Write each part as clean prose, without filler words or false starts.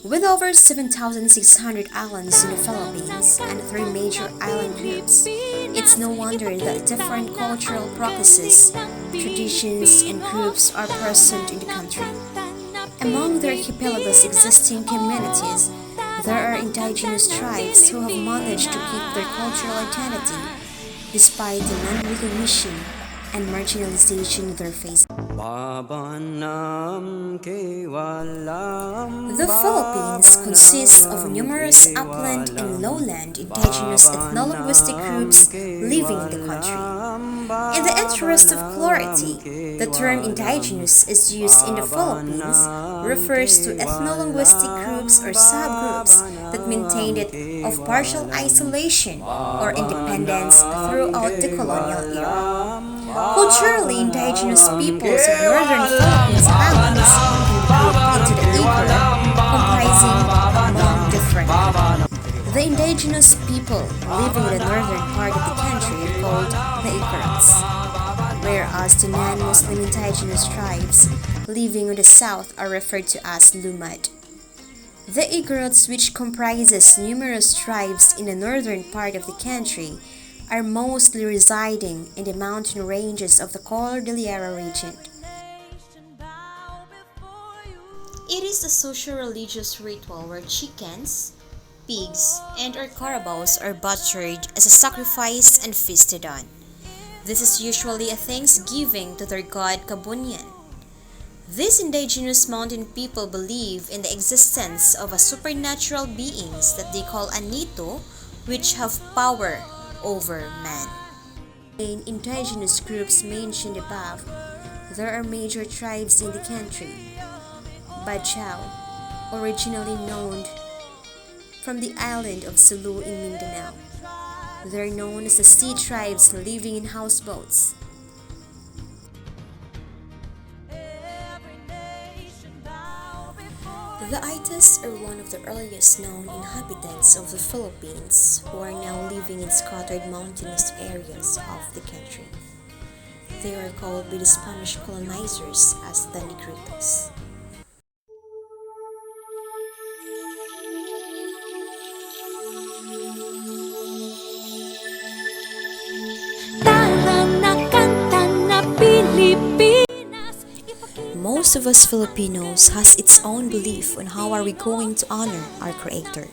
With over 7,600 islands in the Philippines and three major island groups, it's no wonder that different cultural practices, traditions, and groups are present in the country. Among the archipelago's existing communities, there are indigenous tribes who have managed to keep their cultural identity despite the non-recognition and marginalization they're facing. The Philippines consists of numerous upland and lowland indigenous ethno-linguistic groups living in the country. In the interest of clarity, the term indigenous is used in the Philippines refers to ethno-linguistic groups or subgroups that maintained it of partial isolation or independence throughout the colonial era. Culturally, indigenous peoples of northern Philippines islands can be grouped into the Igorot, comprising among different. The indigenous people living in the northern part of the country are called the Igorots, whereas the non-Muslim indigenous tribes living in the south are referred to as Lumad. The Igorots, which comprises numerous tribes in the northern part of the country, are mostly residing in the mountain ranges of the Cordillera region. It is a social-religious ritual where chickens, pigs, and or carabaos are butchered as a sacrifice and feasted on. This is usually a thanksgiving to their god Kabunyan. These indigenous mountain people believe in the existence of a supernatural beings that they call Anito, which have power over man. In indigenous groups mentioned above, there are major tribes in the country. Bajau, originally known from the island of Sulu in Mindanao. They're known as the sea tribes living in houseboats. The Aitas are one of the earliest known inhabitants of the Philippines who are now living in scattered mountainous areas of the country. They were called by the Spanish colonizers as the Negritos. Most of us Filipinos has its own belief on how are we going to honor our Creator.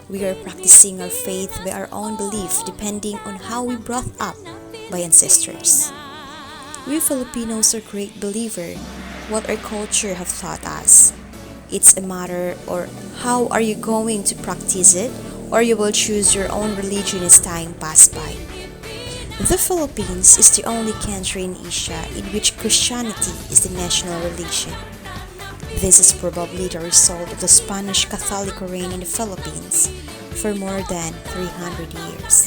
We are practicing our faith by our own belief depending on how we brought up by ancestors. We Filipinos are great believer what our culture have taught us. It's a matter or how are you going to practice it or you will choose your own religion as time pass by. The Philippines is the only country in Asia in which Christianity is the national religion. This is probably the result of the Spanish Catholic reign in the Philippines for more than 300 years.